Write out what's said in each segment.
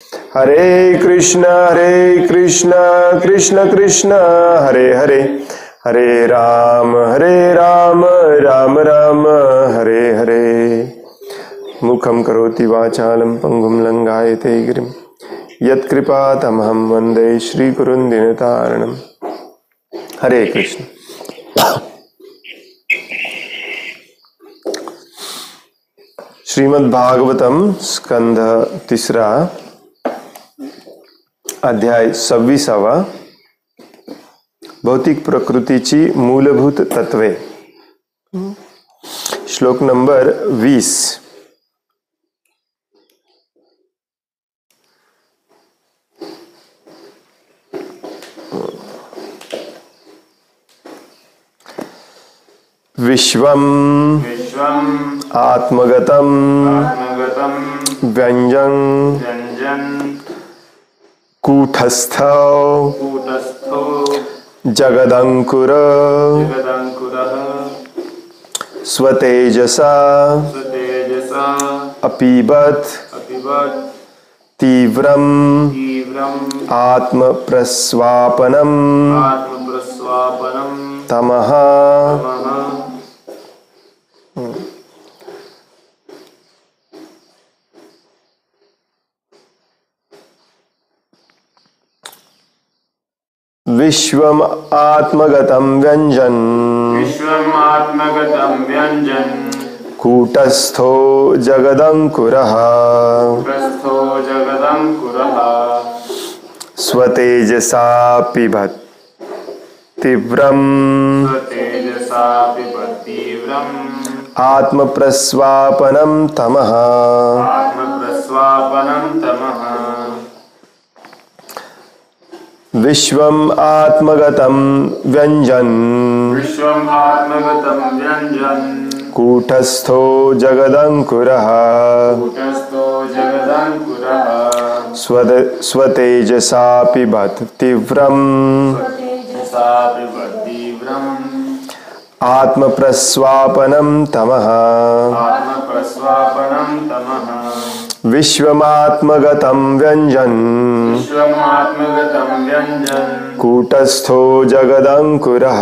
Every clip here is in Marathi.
हरे कृष्ण कृष्ण कृष्ण हरे हरे, हरे राम राम राम हरे हरे। मुखं करोति वाचालं पंगुं लंघयते गिरिं, यत्कृपातमहं वन्दे श्रीगुरुं दीनतारिणम्। हरे कृष्ण। श्रीमद् भागवतम स्कंध तिसरा, अध्याय 26वा, भौतिक प्रकृतीची मूलभूत तत्वे, श्लोक नंबर 20। विश्वम आत्मगतम व्यंजन कूटस्थ जगदंकुर स्वतेजसा अपीबत तीव्रम आत्मप्रस्वापनम तमः। विश्वम आत्मगतम व्यंजन कूटस्थो जगदंकुरः स्वतेजसा पिबत तीव्रम आत्मप्रस्वापनम तमः। विश्वम आत्मगतम व्यंजन कूटस्थो जगदंकुरः स्वतेजसा पिबत तीव्रम आत्मप्रस्वापनम तमः। विश्वमात्मगतं व्यंजन कूटस्थो जगदंकुरः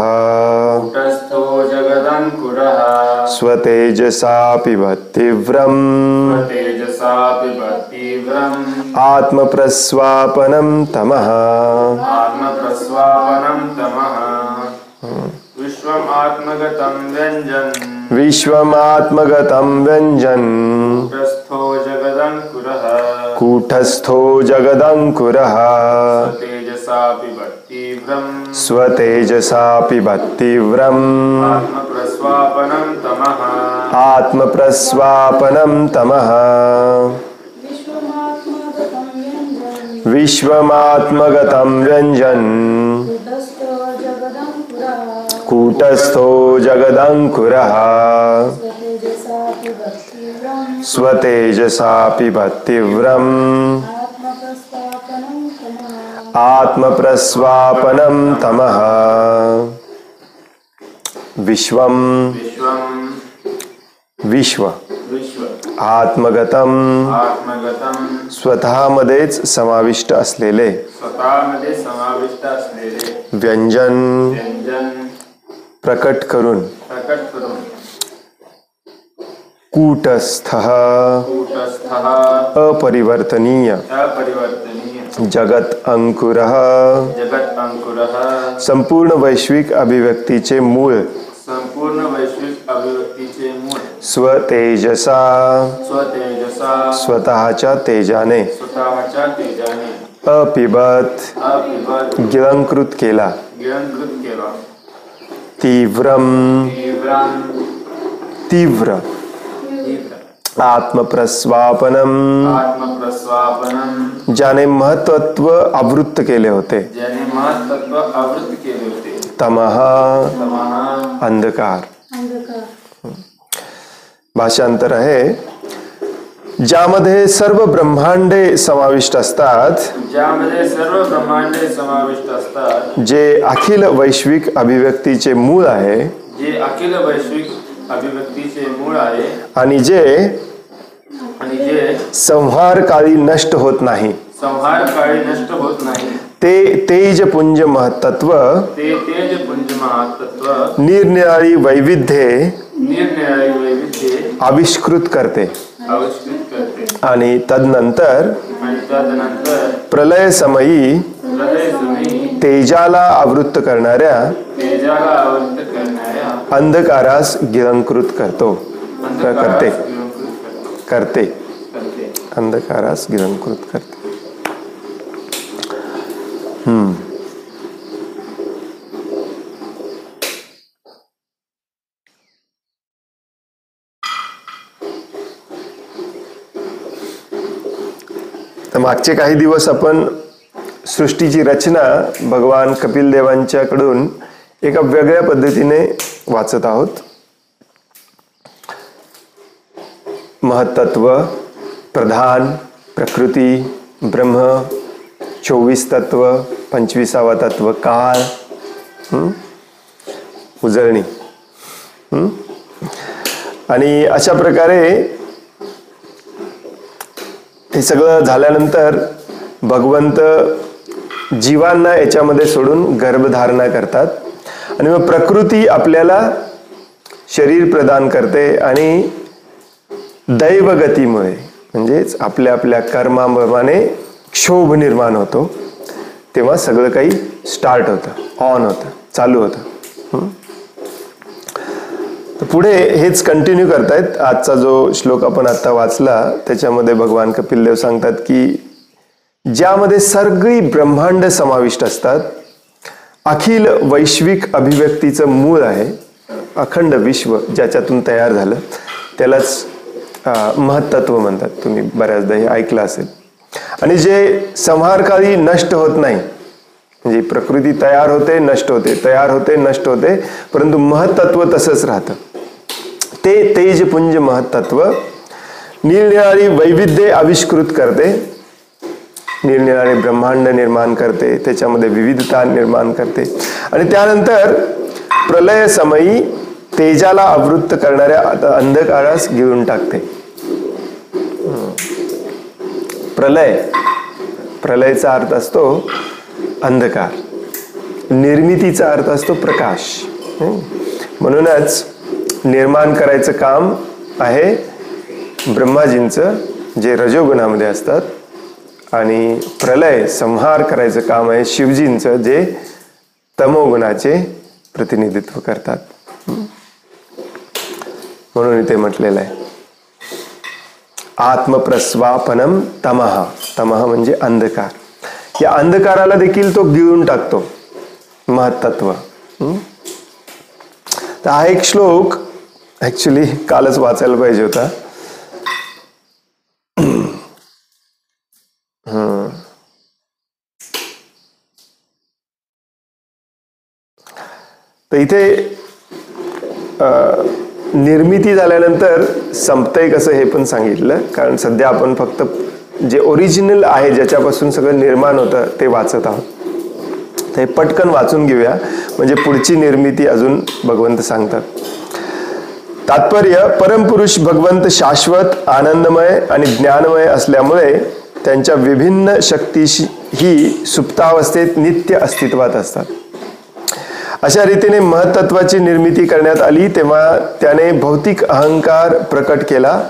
स्वतेजसा पिबत तीव्रम आत्मप्रस्वापनम तमः। विश्वमात्मगतं व्यंजन कूटस्थो जगदंकुरः स्वतेजसा पिबत तीव्रम आत्मप्रस्वापनम तमः। विश्वमात्मगतं व्यंजन कूटस्थो जगदंकुरः स्वतेजसा पिबत तीव्रम आत्मप्रस्वापनम तमः। विश्वम विश्व आत्मगतम स्वतःमध्येच समाविष्ट असलेले व्यंजन प्रकट करून कूटस्थ अपरिवर्तनीय जगत अंकुरः संपूर्ण वैश्विक अभिव्यक्तीचे मूळ स्वतेजसा स्वतःच्या तेजाने अपिबत गिळंकृत केला तीव्रम तीव्र आत्मप्रस्वापनम ज्याने महत्त्व आवृत्त केले होते तमः अंधकार। भाषांतर आहे, ज्यामध्ये सर्व ब्रह्मांडे समाविष्ट असतात, जे अखिल वैश्विक अभिव्यक्तीचे मूळ आहे, आणि जे संहार काळी नष्ट होत नाही, संहार काळी नष्ट होत नाही. ते तेजपुंज महत्त्व ते तेजपुंज महत्त्व निरनिराळी वैविध्ये निरनिराळी वैविध्ये आविष्कृत करते आविष्कृत करते. आणि तदनंतर प्रलयसमयी तेजाला आवृत्त करणाऱ्या अंधकारास गिळंकृत करते अंधकारास गिळंकृत करते. तर मागचे काही दिवस आपण सृष्टीची रचना भगवान कपिल देवांच्याकडून एका वेगळ्या पद्धतीने वाचत आहोत. महत्त्व, प्रधान, प्रकृती, ब्रह्म, 24 तत्व, 25वा तत्व काळ, उजळणी. आणि अशा प्रकारे हे सगळं झाल्यानंतर भगवंत जीवांना याच्यामध्ये सोडून गर्भधारणा करतात आणि मग प्रकृती आपल्याला शरीर प्रदान करते आणि दैवगतीमुळे म्हणजेच आपल्या आपल्या कर्माप्रमाणे क्षोभ निर्माण होतो. तेव्हा सगळं काही स्टार्ट होतं, ऑन होतं, चालू होतं. तर पुढे हेच कंटिन्यू करतायत. आजचा जो श्लोक आपण आता वाचला त्याच्यामध्ये भगवान कपिल देव सांगतात की ज्यामध्ये सगळी ब्रह्मांड समाविष्ट असतात, अखिल वैश्विक अभिव्यक्तीचं मूळ आहे, अखंड विश्व ज्याच्यातून तयार झालं त्यालाच महत्त्व म्हणतात. तुम्ही बऱ्याचदा हे ऐकलं असेल. आणि जे संहारकाळी नष्ट होत नाही, म्हणजे प्रकृती तयार होते नष्ट होते, तयार होते नष्ट होते, परंतु महत्त्व तसंच राहतं. ते तेजपुंज महत्त्व निरनिराळी वैविध्य आविष्कृत करते, निरनिराळे ब्रह्मांड निर्माण करते, त्याच्यामध्ये विविधता निर्माण करते. आणि त्यानंतर प्रलय समयी तेजाला आवृत्त करणाऱ्या अंधकारास गिळून टाकते. प्रलयचा अर्थ असतो अंधकार, निर्मितीचा अर्थ असतो प्रकाश. म्हणूनच निर्माण करायचं काम आहे ब्रह्माजींचं, जे रजोगुणामध्ये असतात, आणि प्रलय संहार करायचं काम आहे शिवजींचं, जे तमोगुणाचे प्रतिनिधित्व करतात. म्हणून इथे म्हटलेलं आहे आत्मप्रस्वापनम तमः. तमः म्हणजे अंधकार. या अंधकाराला देखील तो गिळून टाकतो महत्त्व. तर हा एक श्लोक ऍक्च्युली कालच वाचायला पाहिजे होता. तर इथे निर्मिती झाल्यानंतर संपतंय कसं हे पण सांगितलं. कारण सध्या आपण फक्त जे ओरिजिनल आहे, ज्याच्यापासून सगळं निर्माण होतं, ते वाचत आहोत. तर हे पटकन वाचून घेऊया, म्हणजे पुढची निर्मिती अजून भगवंत सांगतात. तात्पर्य: परमपुरुष भगवंत शाश्वत, आनंदमय आणि ज्ञानमय असल्यामुळे त्यांच्या विभिन्न शक्तीशी ही सुप्तावस्थेत नित्य अस्तित्वात असतात. अशा रीतीने महत्त्वाची निर्मिती करण्यात आली तेव्हा त्याने भौतिक अहंकार प्रकट केला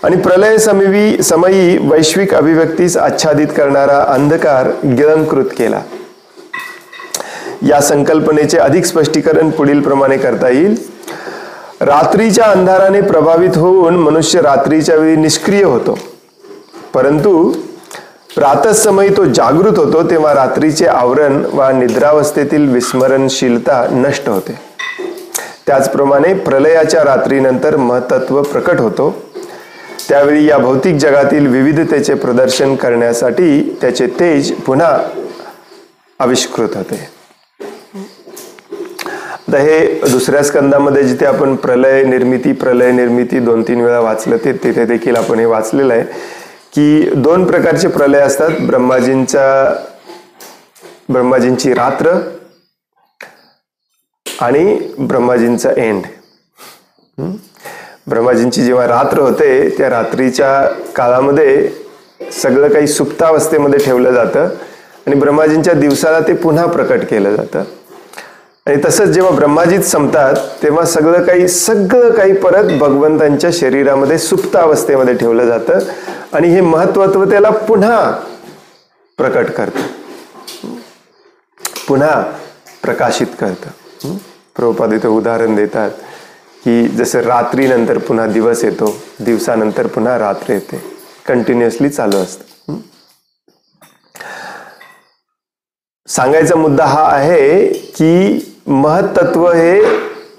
आणि प्रलय समयी वैश्विक अभिव्यक्तीस आच्छादित करणारा अंधकार गिळंकृत केला. या संकल्पनेचे अधिक स्पष्टीकरण पुढील प्रमाणे करता येईल. रात्रीच्या अंधाराने प्रभावित होऊन मनुष्य रात्रीच्या वेळी निष्क्रिय होतो, परंतु प्रातःसमयी तो जागृत होतो तेव्हा रात्रीचे आवरण वा निद्रावस्थेतील विस्मरणशीलता नष्ट होते. त्याचप्रमाणे प्रलयाच्या रात्रीनंतर महत्त्व प्रकट होतो. त्यावेळी या भौतिक जगातील विविधतेचे प्रदर्शन करण्यासाठी त्याचे तेज पुन्हा आविष्कृत होते. आता हे दुसऱ्या स्कंदामध्ये जिथे आपण प्रलय निर्मिती 2-3 वेळा वाचलं, तिथे देखील आपण हे वाचलेलं आहे की 2 प्रकारचे प्रलय असतात. ब्रह्माजींची रात्र आणि ब्रह्माजींचा एंड. ब्रह्माजींची जेव्हा रात्र होते त्या रात्रीच्या काळामध्ये सगळं काही सुप्तावस्थेमध्ये ठेवलं जातं आणि ब्रह्माजींच्या दिवसाला ते पुन्हा प्रकट केलं जातं. आणि तसंच जेव्हा ब्रह्माजीच संपतात तेव्हा सगळं काही परत भगवंतांच्या शरीरामध्ये सुप्त अवस्थेमध्ये ठेवलं जातं आणि हे महत्त्व त्याला पुन्हा प्रकट करतं, पुन्हा प्रकाशित करतं. प्रभुपाद इथं उदाहरण देतात की जसं रात्रीनंतर पुन्हा दिवस येतो, दिवसानंतर पुन्हा रात्र येते, कंटिन्युअसली चालू असतं. सांगायचा मुद्दा हा आहे की महत्त्व हे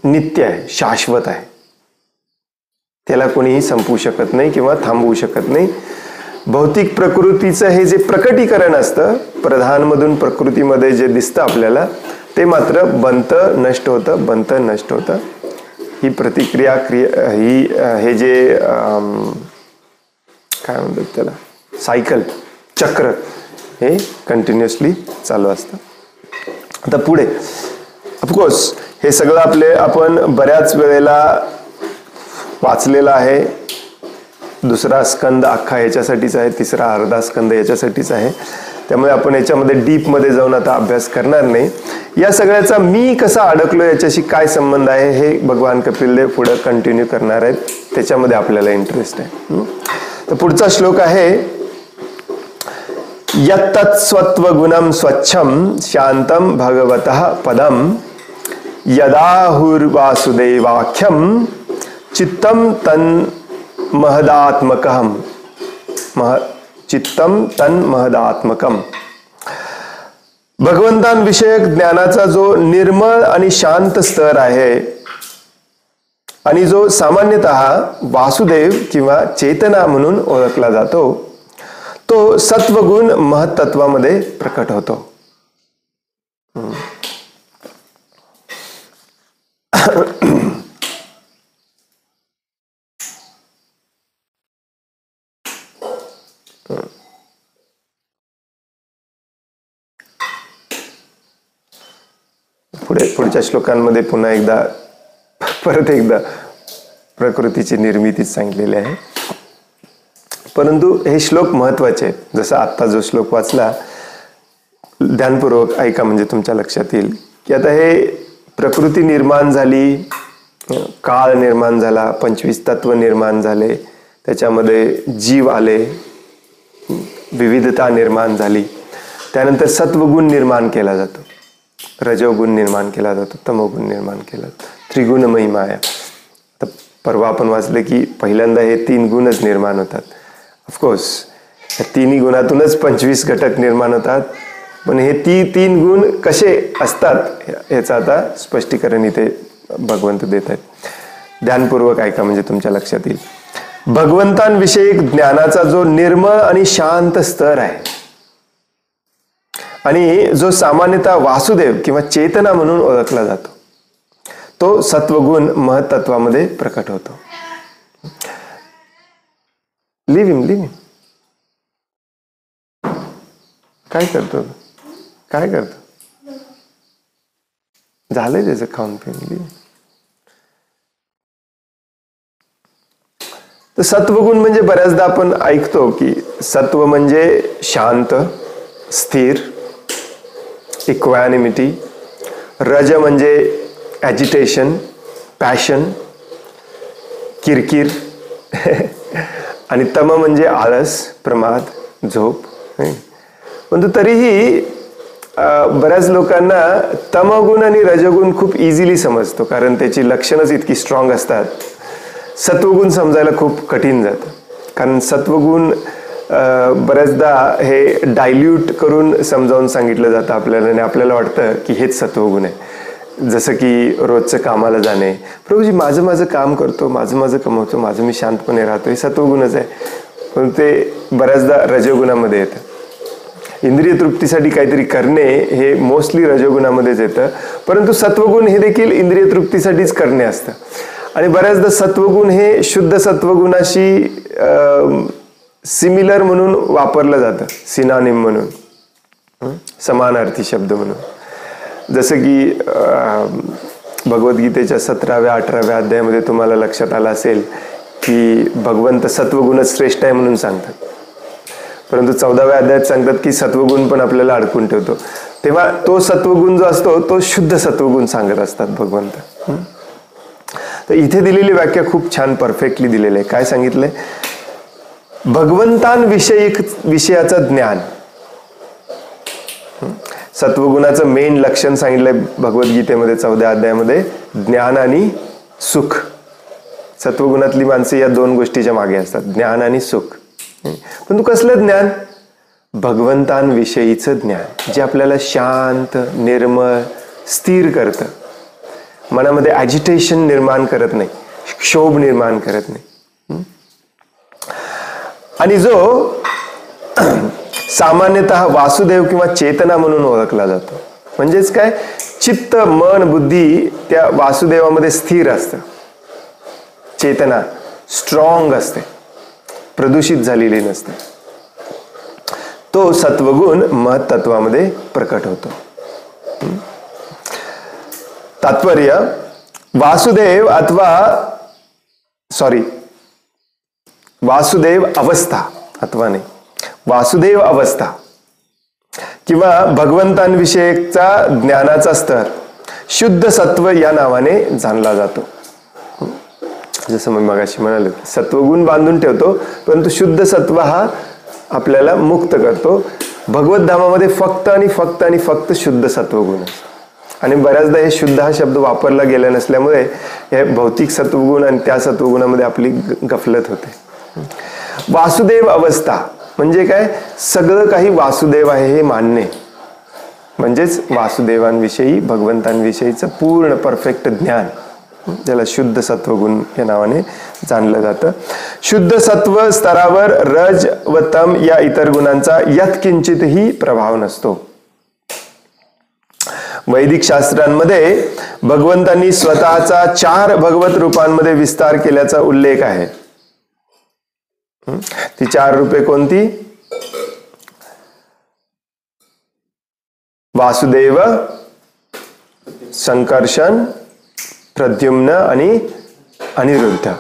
नित्य आहे, शाश्वत आहे. त्याला कोणीही संपवू शकत नाही किंवा थांबवू शकत नाही. भौतिक प्रकृतीचं हे जे प्रकटीकरण असतं, प्रधानमधून प्रकृतीमध्ये जे दिसतं आपल्याला, ते मात्र बनतं नष्ट होतं, बनतं नष्ट होतं. ही प्रतिक्रिया हे जे काय म्हणतात त्याला, सायकल, चक्र, हे कंटिन्युअसली चालू असतं. आता पुढे ऑफकोर्स हे सगळं आपण बऱ्याच वेळेला वाचलेलं आहे. दुसरा स्कंद अख्खा याच्यासाठीच आहे, तिसरा अर्धा स्कंद याच्यासाठीच आहे. त्यामुळे आपण याच्यामध्ये डीपमध्ये जाऊन आता अभ्यास करणार नाही. या सगळ्याचा मी कसा अडकलो याच्याशी काय संबंध आहे हे भगवान कपिलदेव पुढे कंटिन्यू करणार आहेत, त्याच्यामध्ये आपल्याला इंटरेस्ट आहे. तर पुढचा श्लोक आहे, यत्तत् स्वत्वगुणं स्वच्छं शांतं भगवतः पदं यदाहुर्वासुदेवाख्यं चित्तं तन्महदात्मकं चित्तं तन्महदात्मकं. भगवंतांविषयक ज्ञानाचा जो निर्मळ आणि शांत स्तर आहे आणि जो सामान्यतः वासुदेव किंवा चेतना म्हणून ओळखला जातो, तो सत्वगुण महत्त्वामध्ये प्रकट होतो. पुढच्या श्लोकांमध्ये पुन्हा परत एकदा प्रकृतीची निर्मितीच सांगितलेली आहे. परंतु हे श्लोक महत्वाचे आहेत. जसं आत्ता जो श्लोक वाचला, ध्यानपूर्वक ऐका म्हणजे तुमच्या लक्षात येईल की आता हे प्रकृती निर्माण झाली, काळ निर्माण झाला, 25 तत्व निर्माण झाले, त्याच्यामध्ये जीव आले, विविधता निर्माण झाली, त्यानंतर सत्वगुण निर्माण केला जातो, रजोगुण निर्माण केला जातो, तमोगुण निर्माण केला जातो, त्रिगुणमयी माया. तर परवा आपण वाचलं की पहिल्यांदा हे 3 गुणच निर्माण होतात. ऑफकोर्स या 3 गुणातूनच 25 घटक निर्माण होतात, पण हे 3 गुण कसे असतात याचं आता स्पष्टीकरण इथे भगवंत देत आहेत. ध्यानपूर्वक ऐका म्हणजे तुमच्या लक्षात येईल. भगवंतांविषयी ज्ञानाचा जो निर्मळ आणि शांत स्तर आहे आणि जो सामान्यतः वासुदेव किंवा चेतना म्हणून ओळखला जातो, तो सत्वगुण महत्त्वामध्ये प्रकट होतो. लिव्ह काय करतो झालंय त्याचं खाऊन पिऊन. तर सत्वगुण म्हणजे बऱ्याचदा आपण ऐकतो की सत्व म्हणजे शांत, स्थिर, इक्वॅनिमिटी. रज म्हणजे ॲजिटेशन, पॅशन, किरकिर आणि तम म्हणजे आळस, प्रमाद, झोप. परंतु तरीही बऱ्याच लोकांना तमगुण आणि रजगुण खूप इझिली समजतो, कारण त्याची लक्षणच इतकी स्ट्रॉंग असतात. सत्वगुण समजायला खूप कठीण जातं, कारण सत्वगुण बऱ्याचदा हे डायल्यूट करून समजावून सांगितलं जातं आपल्याला आणि आपल्याला वाटतं की हेच सत्वगुण आहे. जसं की रोजचं कामाला जाणे, प्रभूजी माझं काम करतो, माझं कमवतो, माझं मी शांतपणे राहतो, हे सत्वगुणच आहे. पण ते बऱ्याचदा रजोगुणामध्ये येतं. इंद्रिय तृप्तीसाठी काहीतरी करणे हे मोस्टली रजोगुणामध्येच येतं, परंतु सत्वगुण हे देखील इंद्रिय तृप्तीसाठीच करणे असतं. आणि बऱ्याचदा सत्वगुण हे शुद्ध सत्वगुणाशी सिमिलर म्हणून वापरलं जातं, सिनॉनिम म्हणून, समानार्थी शब्द म्हणून. जसं की भगवद्गीतेच्या 17व्या-18व्या अध्यायामध्ये तुम्हाला लक्षात आलं असेल की भगवंत सत्वगुणच श्रेष्ठ आहे म्हणून सांगतात. परंतु 14व्या अध्यायात सांगतात की सत्वगुण पण आपल्याला अडकून ठेवतो. तेव्हा तो सत्वगुण जो असतो तो शुद्ध सत्वगुण सांगत असतात भगवंत. तर इथे दिलेली व्याख्या खूप छान परफेक्टली दिलेली आहे. काय सांगितलंय? विषयाचं ज्ञान. सत्वगुणाचं मेन लक्षण सांगितलंय भगवद्गीतेमध्ये 14व्या अध्यायामध्ये, ज्ञान आणि सुख. सत्वगुणातली माणसे या दोन गोष्टीच्या मागे असतात, ज्ञान आणि सुख. पण तू कसलं ज्ञान? भगवंतांविषयीचं ज्ञान, जे आपल्याला शांत, निर्मळ, स्थिर करतं, मनामध्ये ॲजिटेशन निर्माण करत नाही, क्षोभ निर्माण करत नाही. आणि जो सामान्यतः वासुदेव किंवा चेतना म्हणून ओळखला जातो. म्हणजेच काय? चित्त, मन, बुद्धी त्या वासुदेवामध्ये स्थिर असतं. चेतना स्ट्रॉंग असते, प्रदूषित झालेली नसते. तो सत्वगुण महत्त्वामध्ये प्रकट होतो. तात्पर्य, वासुदेव अवस्था अथवा नाही, वासुदेव अवस्था किंवा भगवंतांविषयीचा ज्ञानाचा स्तर शुद्ध सत्व या नावाने जाणला जातो. जसं मी मगाशी म्हणालो, सत्वगुण बांधून ठेवतो, परंतु शुद्ध सत्व हा आपल्याला मुक्त करतो. भगवत धामामध्ये फक्त आणि फक्त आणि फक्त शुद्ध सत्वगुण असतो. आणि बऱ्याचदा हे शुद्ध हा शब्द वापरला गेला नसल्यामुळे हे भौतिक सत्वगुण आणि त्या सत्वगुणामध्ये आपली गफलत होते. वासुदेव अवस्था म्हणजे काय? सगळं काही वासुदेव आहे हे मानणे, म्हणजेच वासुदेवांविषयी, भगवंतांविषयीचं पूर्ण परफेक्ट ज्ञान, ज्याला शुद्ध सत्वगुण या नावाने जाणलं जातं. शुद्ध सत्व स्तरावर रज व तम या इतर गुणांचा यत्किंचितही प्रभाव नसतो. वैदिक शास्त्रांमध्ये भगवंतांनी स्वतःचा 4 भगवत रूपांमध्ये विस्तार केल्याचा उल्लेख आहे. ती 4 रूपे कोणती? वासुदेव, संकर्षण, प्रद्युम्न आणि अनिरुद्ध.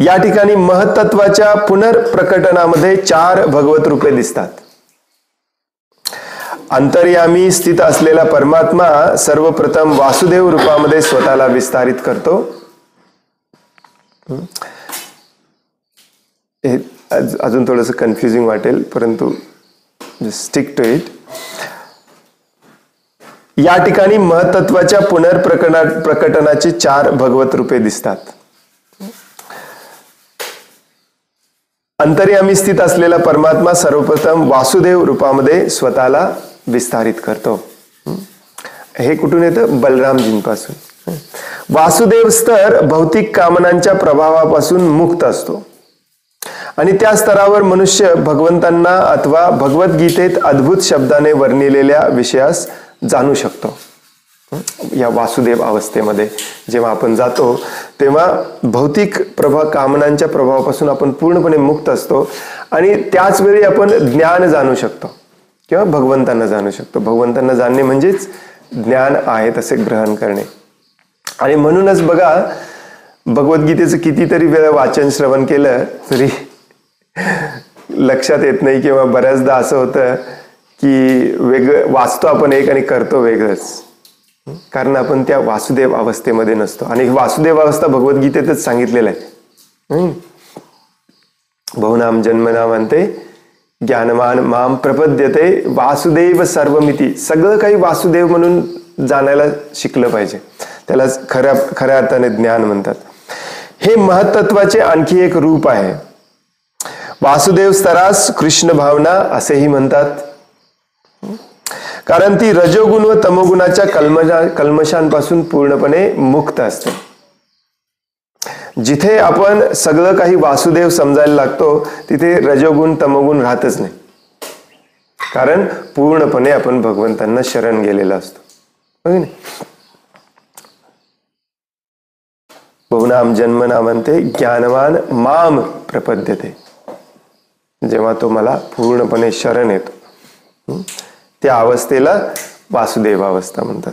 या ठिकाणी महत्त्वाच्या पुनर्प्रकटनामध्ये 4 भगवत रूपे दिसतात. अंतर्यामी स्थित असलेला परमात्मा सर्वप्रथम वासुदेव रूपामध्ये स्वतःला विस्तारित करतो. हे अजून थोडंसं कन्फ्युजिंग वाटेल, परंतु स्टिक टू इट. या ठिकाणी महत्त्वाच्या पुनर्प्रकटनाची 4 भगवत रूपे दिसतात. अंतर्यामी स्थित असलेला परमात्मा सर्वप्रथम वासुदेव रूपामध्ये स्वतःला विस्तारित करतो. हे कुठून येतं? बलरामजींपासून. वासुदेव स्तर भौतिक कामनांच्या प्रभावापासून मुक्त असतो आणि त्या स्तरावर मनुष्य भगवंतांना अथवा भगवद्गीतेत अद्भुत शब्दाने वर्णिलेल्या विषयास जाणू शकतो. या वासुदेव अवस्थेमध्ये जेव्हा आपण जातो तेव्हा भौतिक कामनांच्या प्रभावापासून आपण पूर्णपणे मुक्त असतो आणि त्याच वेळी आपण ज्ञान जाणू शकतो किंवा भगवंतांना जाणू शकतो. भगवंतांना जाणणे म्हणजेच ज्ञान आहे तसे ग्रहण करणे. आणि म्हणूनच बघा, भगवद्गीतेचं कितीतरी वेळा वाचन श्रवण केलं तरी लक्षात येत नाही, किंवा बऱ्याचदा असं होतं की वेगळं वाचतो आपण एक आणि करतो वेगळंच, कारण आपण त्या वासुदेव अवस्थेमध्ये नसतो. आणि वासुदेव अवस्था भगवद्गीतेतच सांगितलेलं आहे. बहुनाम जन्मनाम अंते ज्ञानवान माम प्रपद्यते वासुदेव सर्वमिती. सगळं काही वासुदेव म्हणून जाणायला शिकलं पाहिजे. त्याला खऱ्या अर्थाने ज्ञान म्हणतात. हे महत्त्वाचे आणखी एक रूप आहे. वासुदेव स्तरास कृष्ण भावना असेही म्हणतात, कारण ती रजोगुण व तमोगुणाच्या कल्मशांपासून पूर्णपणे मुक्त असते. जिथे आपण सगळं काही वासुदेव समजायला लागतो तिथे रजोगुण तमोगुण राहतच नाही, कारण पूर्णपणे आपण भगवंतांना शरण गेलेला असतो. बहुनाम जन्मनामंते ज्ञानवान माम प्रपद्यते. जेव्हा तो मला पूर्णपणे शरण येतो त्या अवस्थेला वासुदेव अवस्था म्हणतात.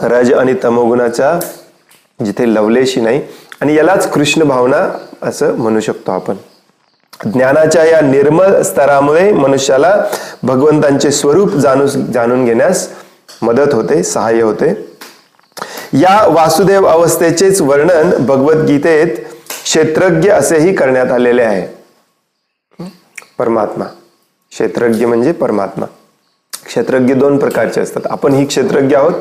रज आणि तमोगुणाच्या जिथे लवलेशी नाही, आणि यालाच कृष्ण भावना असं म्हणू शकतो आपण. ज्ञानाच्या या निर्मळ स्तरामुळे मनुष्याला भगवंतांचे स्वरूप जाणून घेण्यास मदत होते, सहाय्य होते. या वासुदेव अवस्थेचेच वर्णन भगवद्गीतेत क्षेत्रज्ञ असेही करण्यात आलेले आहे. परमात्मा, क्षेत्रज्ञ म्हणजे परमात्मा. क्षेत्रज्ञ दोन प्रकारचे असतात. आपण ही क्षेत्रज्ञ आहोत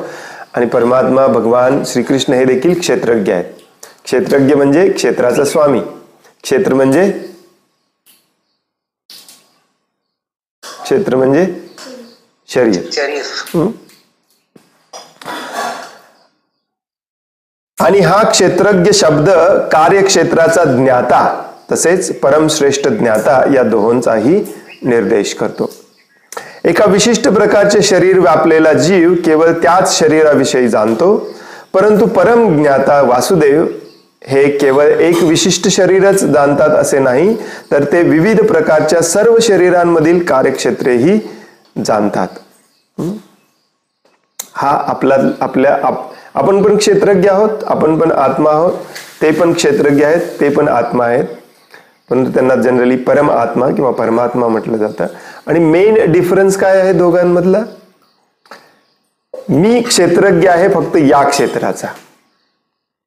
आणि परमात्मा भगवान श्रीकृष्ण हे देखील क्षेत्रज्ञ आहेत. क्षेत्रज्ञ म्हणजे क्षेत्राचा स्वामी, क्षेत्र म्हणजे शरीर. आणि हा क्षेत्रज्ञ शब्द कार्यक्षेत्राचा ज्ञाता तसेच परमश्रेष्ठ ज्ञाता या दोहोंचाही निर्देश करतो. एका विशिष्ट प्रकारचे शरीर व्यापलेला जीव केवळ त्याच शरीराविषयी जाणतो, परंतु परम ज्ञाता वासुदेव हे केवळ एक विशिष्ट शरीरच जाणतात असे नाही, तर ते विविध प्रकारच्या सर्व शरीरांमधील कार्यक्षेत्रेही जाणतात. हा आपण पण क्षेत्रज्ञ आहोत, आपण पण आत्मा आहोत. ते पण क्षेत्रज्ञ आहेत, ते पण आत्मा आहेत, परंतु त्यांना जनरली परम आत्मा किंवा परमात्मा म्हटलं जातं. आणि मेन डिफरन्स काय आहे दोघांमधला? मी क्षेत्रज्ञ आहे फक्त या क्षेत्राचा.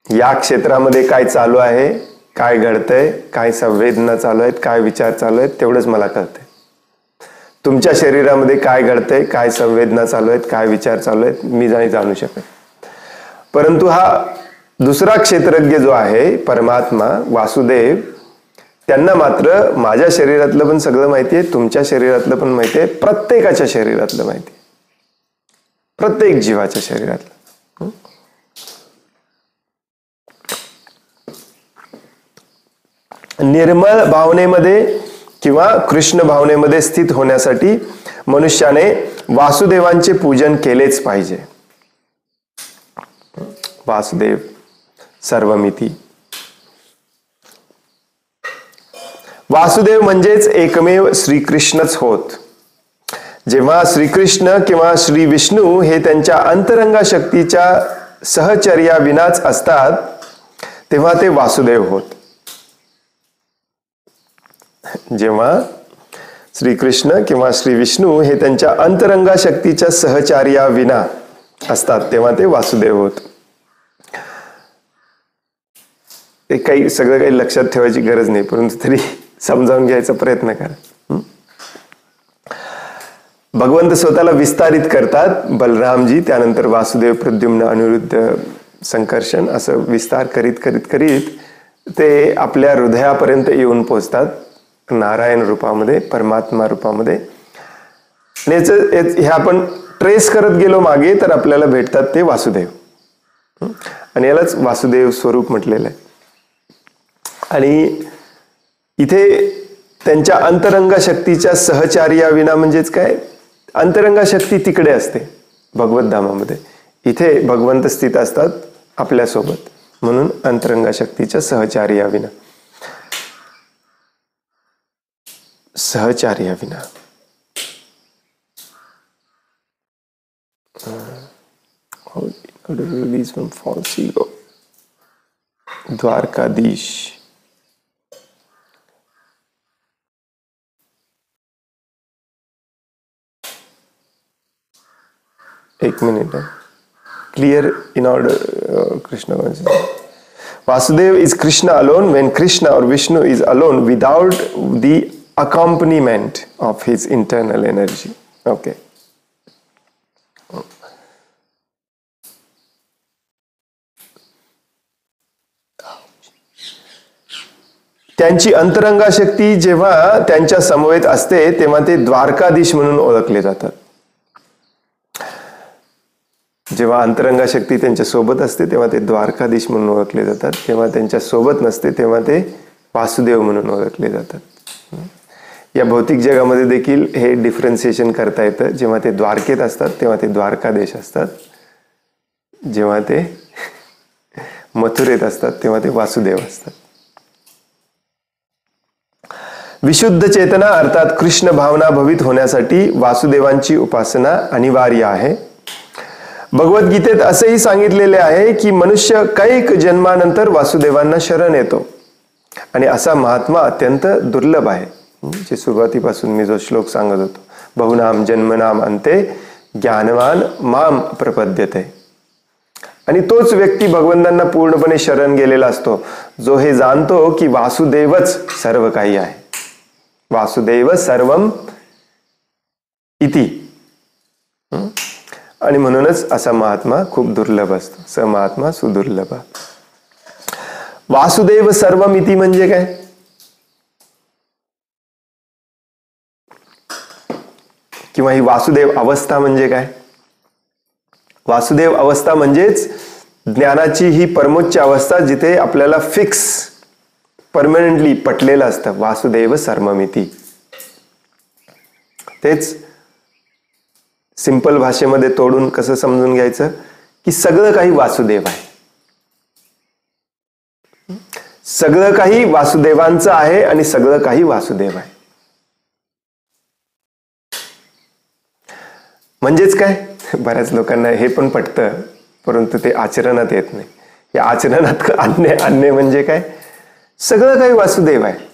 या क्षेत्रामध्ये काय चालू आहे, काय घडतंय, काय संवेदना चालू आहेत, काय विचार चालू आहेत, तेवढंच मला कळतंय. तुमच्या शरीरामध्ये काय घडतंय, काय संवेदना चालू आहेत, काय विचार चालू आहेत, मी नाही जाणू शकत. परंतु हा दुसरा क्षेत्रज्ञ जो आहे परमात्मा वासुदेव, त्यांना मात्र माझ्या शरीरातलं पण सगळं माहिती आहे, तुमच्या शरीरातलं पण माहिती आहे, प्रत्येकाच्या शरीरातलं माहिती आहे, प्रत्येक जीवाच्या शरीरातलं. निर्मळ भावनेमध्ये किंवा कृष्ण भावनेमध्ये स्थित होण्यासाठी मनुष्याने वासुदेवांचे पूजन केलेच पाहिजे. वासुदेव सर्वमिती. वासुदेव म्हणजेच एकमेव श्रीकृष्णच होत. जेव्हा श्रीकृष्ण किंवा श्री विष्णू हे त्यांच्या अंतरंगा शक्तीच्या सहचर्या विनाच असतात, तेव्हा ते वासुदेव होत. जेव्हा श्रीकृष्ण किंवा श्री विष्णू हे त्यांच्या अंतरंगा शक्तीच्या सहचार्या विना असतात, तेव्हा ते वासुदेव होत. ते सगळं काही लक्षात ठेवायची गरज नाही, परंतु तरी समजावून घ्यायचा प्रयत्न करा. भगवंत स्वतःला विस्तारित करतात. बलरामजी, त्यानंतर वासुदेव, प्रद्युम्न, अनिरुद्ध, संकर्षण, असं विस्तार करीत करीत करीत ते आपल्या हृदयापर्यंत येऊन पोहोचतात, नारायण रूपामध्ये, परमात्मा रूपामध्ये. हे आपण ट्रेस करत गेलो मागे तर आपल्याला भेटतात ते वासुदेव, आणि यालाच वासुदेव स्वरूप म्हटलेलं आहे. आणि इथे त्यांच्या अंतरंगा शक्तीच्या सहचार्या विना म्हणजेच काय, अंतरंगा शक्ती तिकडे असते भगवत धामामध्ये, इथे भगवंत स्थित असतात आपल्यासोबत, म्हणून अंतरंगा शक्तीच्या सहचार्या विना. सहचार्या विना. Release from false ego. Dwarkadhish. एक मिनिट है. Clear in order, Krishna. Vasudev is Krishna alone when Krishna or Vishnu is alone without the accompaniment of his internal energy. Okay. त्यांची अंतरंगा शक्ती जेव्हा त्यांच्या समवेत असते तेव्हा ते द्वारकाधीश म्हणून ओळखले जातात. जेव्हा अंतरंगा शक्ती त्यांच्या सोबत असते तेव्हा ते द्वारकाधीश म्हणून ओळखले जातात. जेव्हा त्यांच्या सोबत नसते तेव्हा ते वासुदेव म्हणून ओळखले जातात. या भौतिक जगामध्ये देखील हे डिफरन्सिएशन करता येतं. जेव्हा ते द्वारकेत असतात तेव्हा ते द्वारकाधीश असतात, जेव्हा ते मथुरेत असतात तेव्हा ते वासुदेव असतात. विशुद्ध चेतना अर्थात कृष्ण भावना भवित होण्यासाठी वासुदेवांची उपासना अनिवार्य आहे. भगवद्गीतेत असेही सांगितलेले आहे की मनुष्य कैक जन्मानंतर वासुदेवांना शरण येतो आणि असा महात्मा अत्यंत दुर्लभ आहे. जे सुरुवातीपासून मी जो श्लोक सांगत होतो, बहुनाम जन्मनाम अंते ज्ञानवान माम प्रपद्यते. आणि तोच व्यक्ती भगवंतांना पूर्णपणे शरण गेलेला असतो जो हे जाणतो की वासुदेवच सर्व काही आहे. वासुदेव सर्वम इति. आणि म्हणूनच असा महात्मा खूप दुर्लभ असतो. स महात्मा सुदुर्लभ. वासुदेव सर्वम इति म्हणजे काय? किंवा ही वासुदेव अवस्था म्हणजे काय? वासुदेव अवस्था म्हणजेच ज्ञानाची ही परमोच्च अवस्था जिथे आपल्याला फिक्स परमनंटली पटलेलं असतं. वासुदेव सर्वमिती. तेच सिंपल भाषेमध्ये तोडून कसं समजून घ्यायचं की सगळं काही वासुदेव आहे. सगळं काही वासुदेवांचं आहे आणि सगळं काही वासुदेव आहे. म्हणजेच काय? बऱ्याच लोकांना हे पण पटतं परंतु ते आचरणात येत नाही. हे आचरणात आणणे म्हणजे काय? सगळं काही वासुदेव आहे.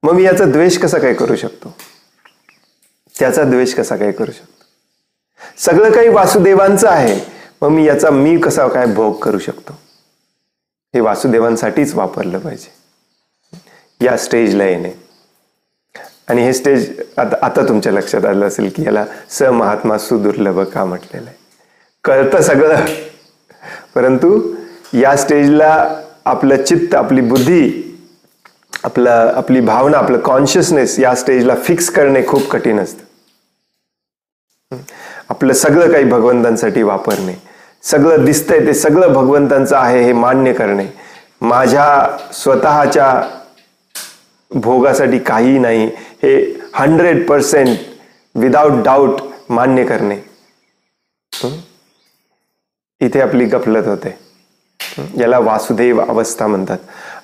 मग मी याचा द्वेष कसा काय करू शकतो? त्याचा द्वेष कसा काय करू शकतो? सगळं काही वासुदेवांचं आहे, मग मी याचा मी कसा काय भोग करू शकतो? हे वासुदेवांसाठीच वापरलं पाहिजे या स्टेजला येणे. आणि हे स्टेज आता तुमच्या लक्षात आलं असेल की याला स महात्मा सुदुर्लभ का म्हटलेलं आहे. कळतं सगळं, परंतु या स्टेजला आपलं चित्त, आपली बुद्धी, आपली भावना, आपलं कॉन्शियसनेस या स्टेजला फिक्स करणे खूप कठीण असतं. आपलं सगळं काही भगवंतांसाठी वापरणे, सगळं दिसतंय ते सगळं भगवंतांचं आहे हे मान्य करणे, माझ्या स्वतःच्या भोगासाठी काही नाही हे 100% विदाउट डाऊट मान्य करणे, इथे आपली गफलत होते. याला वासुदेव अवस्था म्हणतात.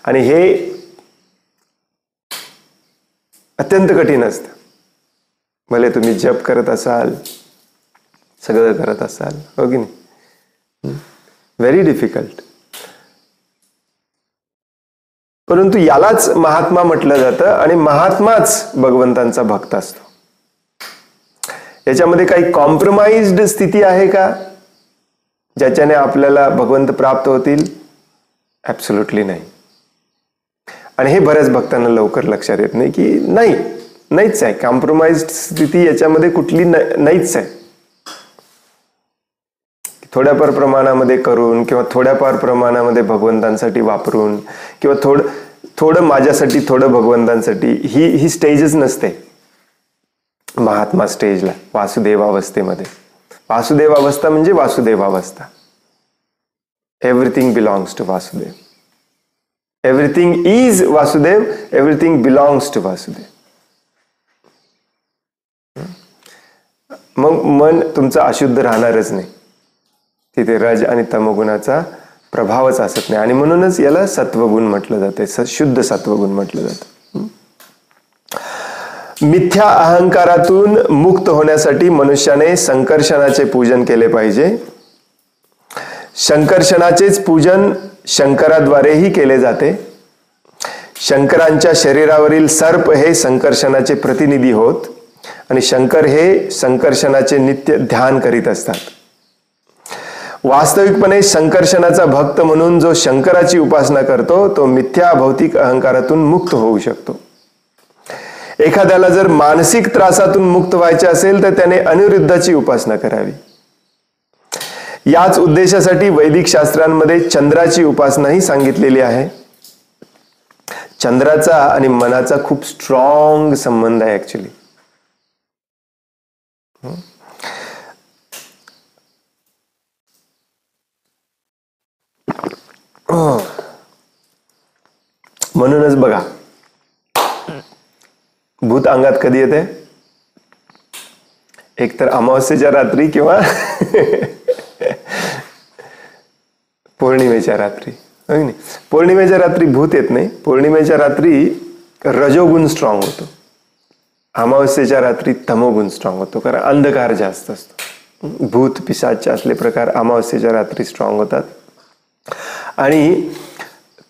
आणि हे अत्यंत कठीण असतं. भले तुम्ही जप करत असाल, सगळं करत असाल, हो की नाही, व्हेरी डिफिकल्ट. परंतु यालाच महात्मा म्हटलं जातं आणि महात्माच भगवंतांचा भक्त असतो. याच्यामध्ये काही कॉम्प्रोमाइज्ड स्थिती आहे का ज्याच्याने आपल्याला भगवंत प्राप्त होतील? ॲब्सोल्युटली नाही. आणि हे बऱ्याच भक्तांना लवकर लक्षात येत नाही की नाहीच आहे. कॉम्प्रोमाइज्ड स्थिती याच्यामध्ये कुठली नाहीच आहे. थोड्याफार प्रमाणामध्ये करून किंवा थोड्याफार प्रमाणामध्ये भगवंतांसाठी वापरून किंवा थोडं माझ्यासाठी थोडं भगवंतांसाठी ही स्टेजच नसते महात्मा स्टेजला. वासुदेव अवस्थेमध्ये, वासुदेव अवस्था म्हणजे वासुदेव अवस्था. Everything belongs to Vasudev. Everything is Vasudev. Everything belongs to Vasudev. मग मन तुमचं अशुद्ध राहणारच नाही. तिथे रज आणि तमोगुणाचा प्रभावच असत नाही. आणि म्हणूनच याला सत्वगुण म्हटलं जाते, शुद्ध सत्वगुण म्हटलं जातं. मिथ्या अहंकारातून मुक्त होण्यासाठी मनुष्याने संकर्षणाचे पूजन केले पाहिजे. संकर्षणाचेच पूजन शंकराद्वारेही केले जाते. शंकरांच्या शरीरावरील सर्प हे संकर्षणाचे प्रतिनिधी होत आणि शंकर हे संकर्षणाचे नित्य ध्यान करीत असतात. वास्तविकपणे संकर्षणाचा भक्त म्हणून जो शंकराची उपासना करतो तो मिथ्या भौतिक अहंकारातून मुक्त होऊ शकतो. एखाद्याला जर मानसिक त्रासातून मुक्त व्हायचे असेल तर त्याने अनिरुद्धाची उपासना करावी. याच उद्देशासाठी वैदिक शास्त्रांमध्ये चंद्राची उपासनाही सांगितलेली आहे. चंद्राचा आणि मनाचा खूप स्ट्रॉंग संबंध आहे ऍक्च्युली. म्हणूनच बघा, भूत अंगात कधी येते? एकतर अमावस्येच्या रात्री किंवा पौर्णिमेच्या रात्री. पौर्णिमेच्या रात्री भूत येत नाही. पौर्णिमेच्या रात्री रजोगुण स्ट्रॉंग होतो. अमावस्येच्या रात्री तमोगुण स्ट्रॉंग होतो, कारण अंधकार जास्त असतो. भूत पिशाच असले प्रकार अमावस्येच्या रात्री स्ट्रॉंग होतात. आणि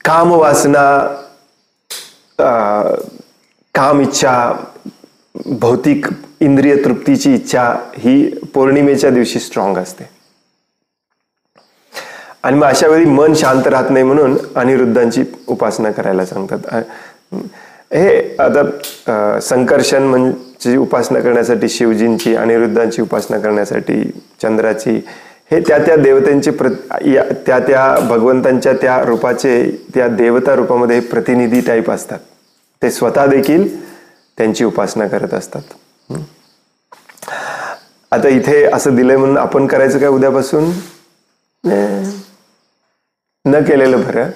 कामवासना, काम इच्छा, भौतिक इंद्रिय तृप्तीची इच्छा ही पौर्णिमेच्या दिवशी स्ट्रॉंग असते. आणि मग अशा वेळी मन शांत राहत नाही म्हणून अनिरुद्धांची उपासना करायला सांगतात. हे आता संकर्षण म्हणजे उपासना करण्यासाठी शिवजींची, अनिरुद्धांची उपासना करण्यासाठी चंद्राची, हे त्या त्या देवतांचे त्या त्या भगवंतांच्या त्या रूपाचे, त्या देवता रूपामध्ये प्रतिनिधी टाईप असतात. ते स्वतः देखील त्यांची उपासना करत असतात. आता इथे असं दिलंय म्हणून आपण करायचं काय उद्यापासून? न केलेलं बरं.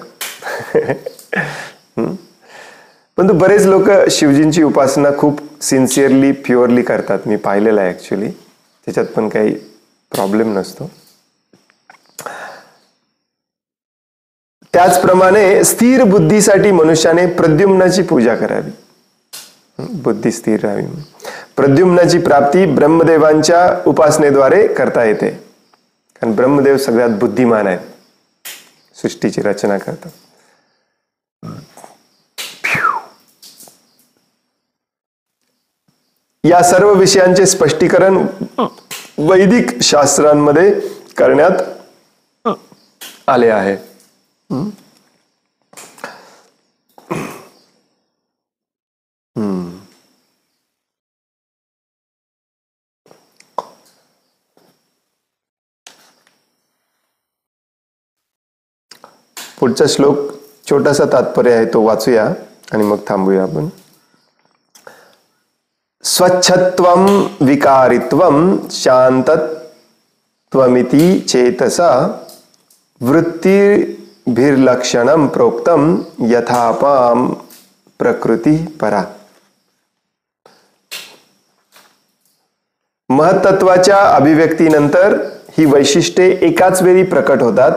पण बरेच लोक शिवजींची उपासना खूप सिन्सिअरली, प्युअरली करतात. मी पाहिलेलं आहे ॲक्च्युली. त्याच्यात पण काही प्रॉब्लेम नसतो. त्याचप्रमाणे स्थिर बुद्धीसाठी मनुष्याने प्रद्युम्नाची पूजा करावी. बुद्धी स्थिर राहावी. प्रद्युम्नाची प्राप्ती ब्रह्मदेवांच्या उपासनेद्वारे करता येते. कारण ब्रह्मदेव सगळ्यात बुद्धिमान आहेत, सृष्टीची रचना करतात. या सर्व विषयांचे स्पष्टीकरण वैदिक शास्त्रांमध्ये करण्यात आले आहे. पुढचा श्लोक छोटासा तात्पर्य आहे, तो वाचूया आणि मग थांबूया आपण. स्वच्छत्वम विकारित्वम शांतत्वमिति चेतसा वृत्तिभिर्लक्षणम प्रोक्तम यथापाम प्रकृती परा. महत्त्वाच्या अभिव्यक्तीनंतर ही वैशिष्ट्ये एकाच वेळी प्रकट होतात.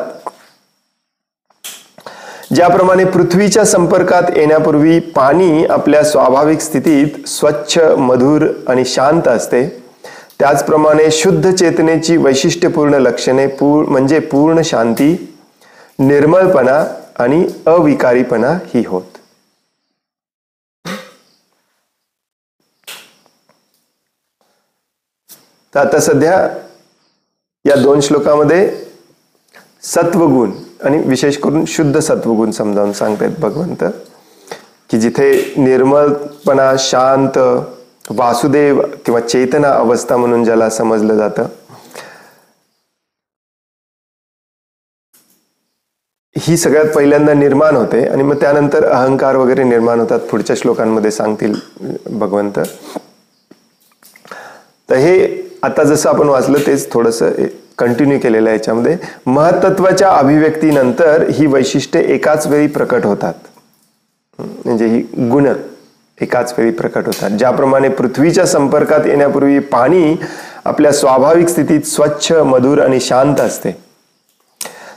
ज्याप्रमाणे पृथ्वीच्या संपर्कात येण्यापूर्वी पाणी आपल्या स्वाभाविक स्थितीत स्वच्छ, मधुर आणि शांत असते, त्याचप्रमाणे शुद्ध चेतनेची वैशिष्ट्यपूर्ण लक्षणे म्हणजे पूर्ण शांती, निर्मळपणा आणि अविकारीपणा ही होत. तर आता सध्या या 2 श्लोकामध्ये सत्वगुण आणि विशेष करून शुद्ध सत्वगुण समजावून सांगतायत भगवंत, की जिथे निर्मळपणा, शांत, वासुदेव किंवा चेतना अवस्था म्हणून ज्याला समजलं जातं, ही सगळ्यात पहिल्यांदा निर्माण होते आणि मग त्यानंतर अहंकार वगैरे निर्माण होतात. पुढच्या श्लोकांमध्ये सांगतील भगवंत. तर हे आता जसं आपण वाचलं तेच थोडंसं कंटिन्यू केलेलं आहे. याच्यामध्ये महत्त्वाच्या अभिव्यक्तीनंतर ही वैशिष्ट्ये एकाच वेळी प्रकट होतात. म्हणजे ही गुण एकाच वेळी प्रकट होतात. ज्याप्रमाणे पृथ्वीच्या संपर्कात येण्यापूर्वी पाणी आपल्या स्वाभाविक स्थितीत स्वच्छ, मधुर आणि शांत असते,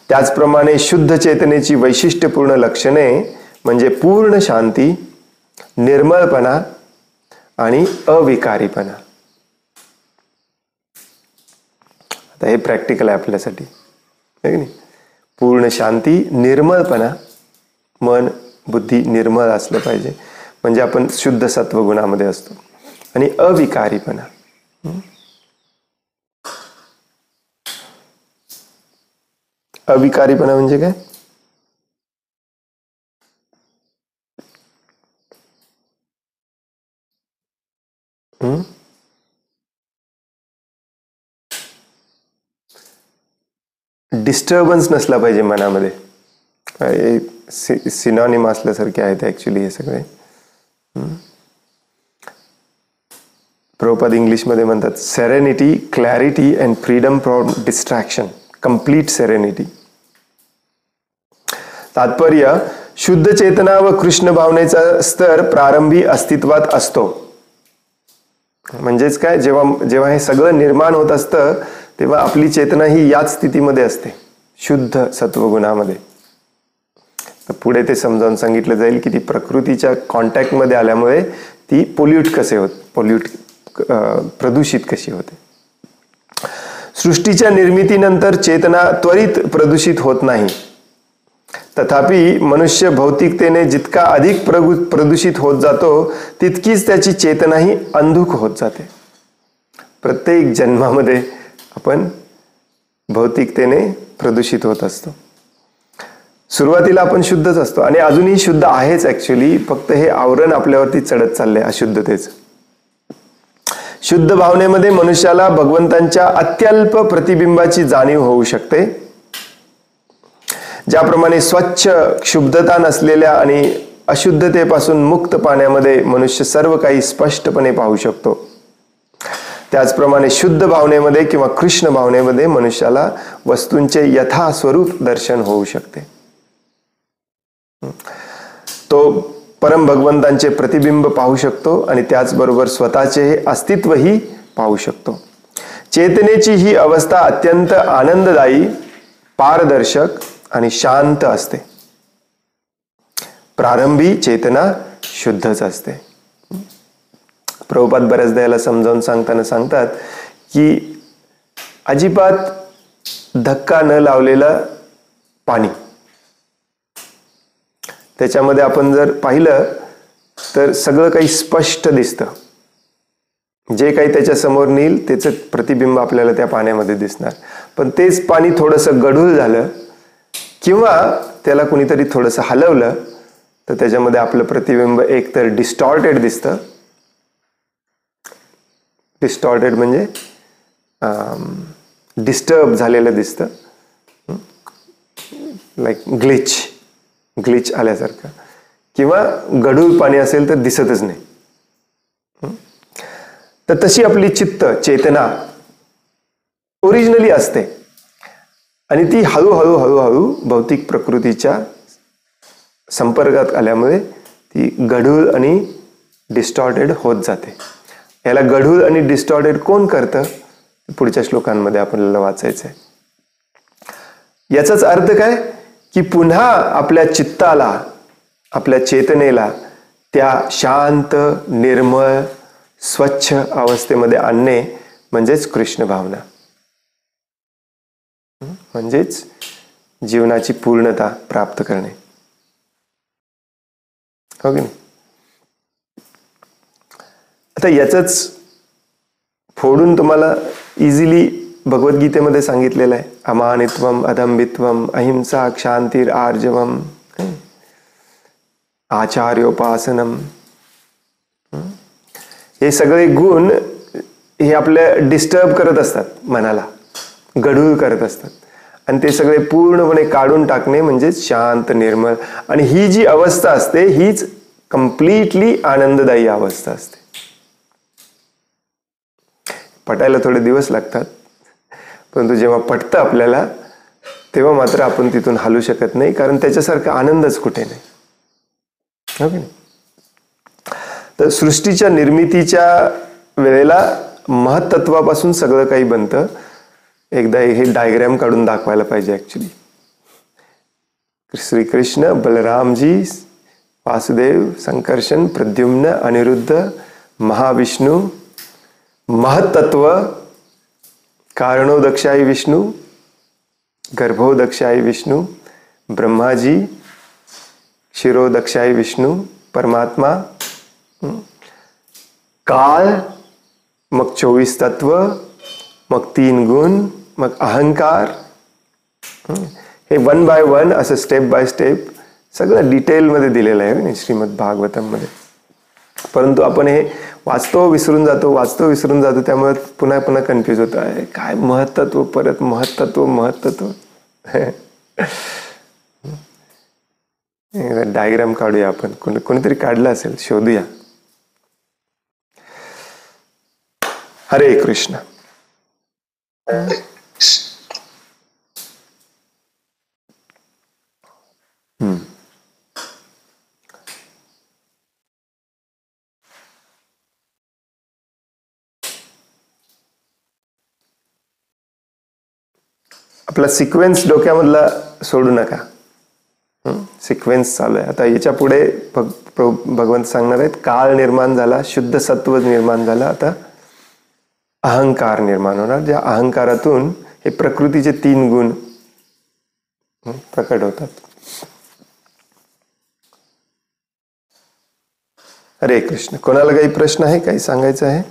त्याचप्रमाणे शुद्ध चेतनेची वैशिष्ट्यपूर्ण लक्षणे म्हणजे पूर्ण शांती, निर्मळपणा आणि अविकारीपणा. आता हे प्रॅक्टिकल आहे आपल्यासाठी, आहे की नाही? पूर्ण शांती, निर्मळपणा, मन बुद्धी निर्मळ असलं पाहिजे, म्हणजे आपण शुद्ध सत्वगुणामध्ये असतो, आणि अविकारीपणा. अविकारीपणा म्हणजे काय? डिस्टर्बन्स नसला पाहिजे मनामध्ये. सिनॉनिम असल्यासारखे आहेत ऍक्च्युली हे सगळे. प्रभुपाद इंग्लिशमध्ये म्हणतात serenity, clarity and freedom from distraction, complete serenity. तात्पर्य, शुद्ध चेतना व कृष्ण भावनेचा स्तर प्रारंभी अस्तित्वात असतो. म्हणजेच काय, जेव्हा हे सगळं निर्माण होत असतं तेव्हा आपली चेतना ही याच स्थितीमध्ये असते, शुद्ध सत्वगुणामध्ये. तर पुढे ते समजावून सांगितलं जाईल की ती प्रकृतीच्या कॉन्टॅक्टमध्ये आल्यामुळे ती प्रदूषित कशी होते. सृष्टीच्या निर्मितीनंतर चेतना त्वरित प्रदूषित होत नाही. तथापि मनुष्य भौतिकतेने जितका अधिक प्रदूषित होत जातो तितकीच त्याची चेतनाही अंधुक होत जाते. प्रत्येक जन्मामध्ये आपण भौतिकतेने प्रदूषित होत असतो. सुरुवातीला आपण शुद्धच असतो आणि अजूनही शुद्ध आहेच ऍक्च्युली, फक्त हे आवरण आपल्यावरती चढत चाललंय अशुद्धतेचं. शुद्ध भावनेमध्ये मनुष्याला भगवंतांच्या अत्यल्प प्रतिबिंबाची जाणीव होऊ शकते. ज्याप्रमाणे स्वच्छ क्षुब्धता नसलेल्या आणि अशुद्धतेपासून मुक्त पाण्यामध्ये मनुष्य सर्व काही स्पष्टपणे पाहू शकतो, त्याचप्रमाणे शुद्ध भावनेमध्ये किंवा कृष्ण भावनेमध्ये मनुष्याला वस्तूंचे यथास्वरूप दर्शन होऊ शकते. तो परम भगवंतांचे प्रतिबिंब पाहू शकतो आणि त्याचबरोबर स्वतःचे अस्तित्वही पाहू शकतो. चेतनेची ही अवस्था अत्यंत आनंददायी, पारदर्शक आणि शांत असते. प्रारंभी चेतना शुद्धच असते. प्रभुपाद बऱ्याचदा याला समजावून सांगताना सांगतात की अजिबात धक्का न लावलेलं पाणी, त्याच्यामध्ये आपण जर पाहिलं तर सगळं काही स्पष्ट दिसतं. जे काही त्याच्या समोर नेईल त्याचं प्रतिबिंब आपल्याला त्या पाण्यामध्ये दिसणार. पण तेच पाणी थोडंसं गढूळ झालं किंवा त्याला कुणीतरी थोडंसं हलवलं तर त्याच्यामध्ये आपलं प्रतिबिंब एकतर डिस्टॉर्टेड दिसतं. डिस्टॉर्टेड म्हणजे डिस्टर्ब झालेलं दिसतं, लाईक ग्लिच आल्यासारखं, किंवा गढूळ पाणी असेल तर दिसतच नाही. तर तशी आपली चित्त चेतना ओरिजिनली असते आणि ती हळूहळू हळूहळू भौतिक प्रकृतीच्या संपर्कात आल्यामुळे ती गढूळ आणि डिस्टॉर्टेड होत जाते. याला गढूळ आणि डिस्टॉर्टेड कोण करतं पुढच्या श्लोकांमध्ये आपल्याला वाचायचं आहे. याचाच अर्थ काय की पुन्हा आपल्या चित्ताला, आपल्या चेतनेला त्या शांत, निर्मळ, स्वच्छ अवस्थेमध्ये आणणे म्हणजेच कृष्ण भावना, म्हणजेच जीवनाची पूर्णता प्राप्त करणे. हो की नाही? आता याचंच फोडून तुम्हाला इझिली भगवद्गीतेमध्ये सांगितलेलं आहे. अमानित्वम, अदंबित्वम, अहिंसा, क्षांतीर, आर्जवम, आचार्योपासनम. हे सगळे गुण हे आपल्या डिस्टर्ब करत असतात, मनाला गढूळ करत असतात, आणि ते सगळे पूर्णपणे काढून टाकणे म्हणजेच शांत, निर्मळ. आणि ही जी अवस्था असते हीच कम्प्लिटली आनंददायी अवस्था असते. पटायला थोडे दिवस लागतात, परंतु जेव्हा पटतं आपल्याला तेव्हा मात्र आपण तिथून हलू शकत नाही, कारण त्याच्यासारखा आनंदच कुठे नाही. हो की नाही? तर सृष्टीच्या निर्मितीच्या वेळेला महत्त्वापासून सगळं काही बनतं. एकदा हे डायग्राम काढून दाखवायला पाहिजे ऍक्च्युली. श्रीकृष्ण, बलरामजी, वासुदेव, संकर्षण, प्रद्युम्न, अनिरुद्ध, महाविष्णू, महत्त्व, कारणोदक्षाई विष्णू, गर्भोदक्षाई विष्णू, ब्रह्माजी, शिरोदक्षाई विष्णू, परमात्मा, काळ, मग 24 तत्व, मग 3 गुण, मग अहंकार. हे 1 बाय 1 असं स्टेप बाय स्टेप सगळं डिटेलमध्ये दिलेलं आहे श्रीमद भागवतम मध्ये. परंतु आपण हे वाचतो विसरून जातो, त्यामुळे पुन्हा पुन्हा कन्फ्युज होत आहे. काय महत्त्व, परत महत्त्व. डायग्राम काढूया आपण, कोणीतरी काढला असेल, शोधूया. हरे कृष्ण. आपला सिक्वेन्स डोक्यामधला सोडू नका. सिक्वेन्स चालू आहे. आता याच्या पुढे भगवंत सांगणार आहेत, काळ निर्माण झाला, शुद्ध सत्व निर्माण झाला, आता अहंकार निर्माण होणार, ज्या अहंकारातून हे प्रकृतीचे 3 गुण प्रकट होतात. हरे कृष्ण. कोणाला काही प्रश्न आहे, काही सांगायचं आहे?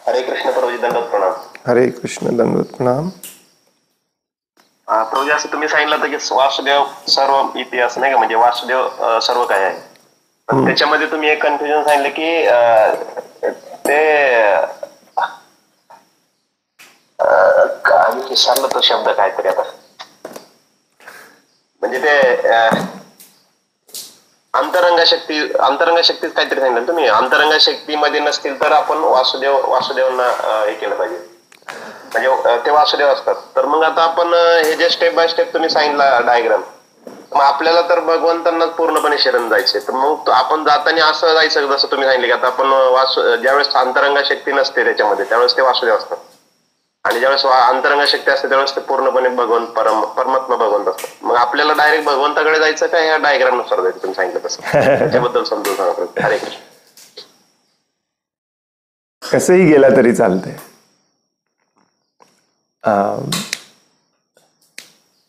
हरे कृष्ण प्रभूजी, दंडवत प्रणाम. हरे कृष्ण, दंडवत प्रणाम. प्रभूजी, असं तुम्ही सांगितलं होतं की वासुदेव सर्व इतिहास नाही का, म्हणजे वासुदेव सर्व काय आहे, पण त्याच्यामध्ये तुम्ही एक कन्फ्युजन सांगितलं की ते काय विसरलं तो शब्द काहीतरी आता, म्हणजे ते अंतरंग शक्तीच काहीतरी सांगितलं तुम्ही. अंतरंग शक्तीमध्ये नसतील तर आपण वासुदेवांना हे केलं पाहिजे, म्हणजे ते वासुदेव असतात. तर मग आता आपण हे जे स्टेप बाय स्टेप तुम्ही सांगितलं डायग्राम, मग आपल्याला तर भगवंतांना पूर्णपणे शरण जायचे, तर मग आपण जाताना असं जायचं जसं तुम्ही सांगितले की आता आपण ज्यावेळेस अंतरंग शक्ती नसते त्याच्यामध्ये त्यावेळेस ते वासुदेव असतात, आणि ज्यावेळेस अंतरंग शक्ती असते त्यावेळेस ते पूर्णपणे भगवंत परमात्मा भगवंत असतात. मग आपल्याला डायरेक्ट भगवंताकडे जायचं का ह्या डायग्राम नुसार जायचं तुम्ही सांगितलं तसं? त्याच्याबद्दल समजून सांगा. हरे कृष्ण. कसंही गेला तरी चालतंय.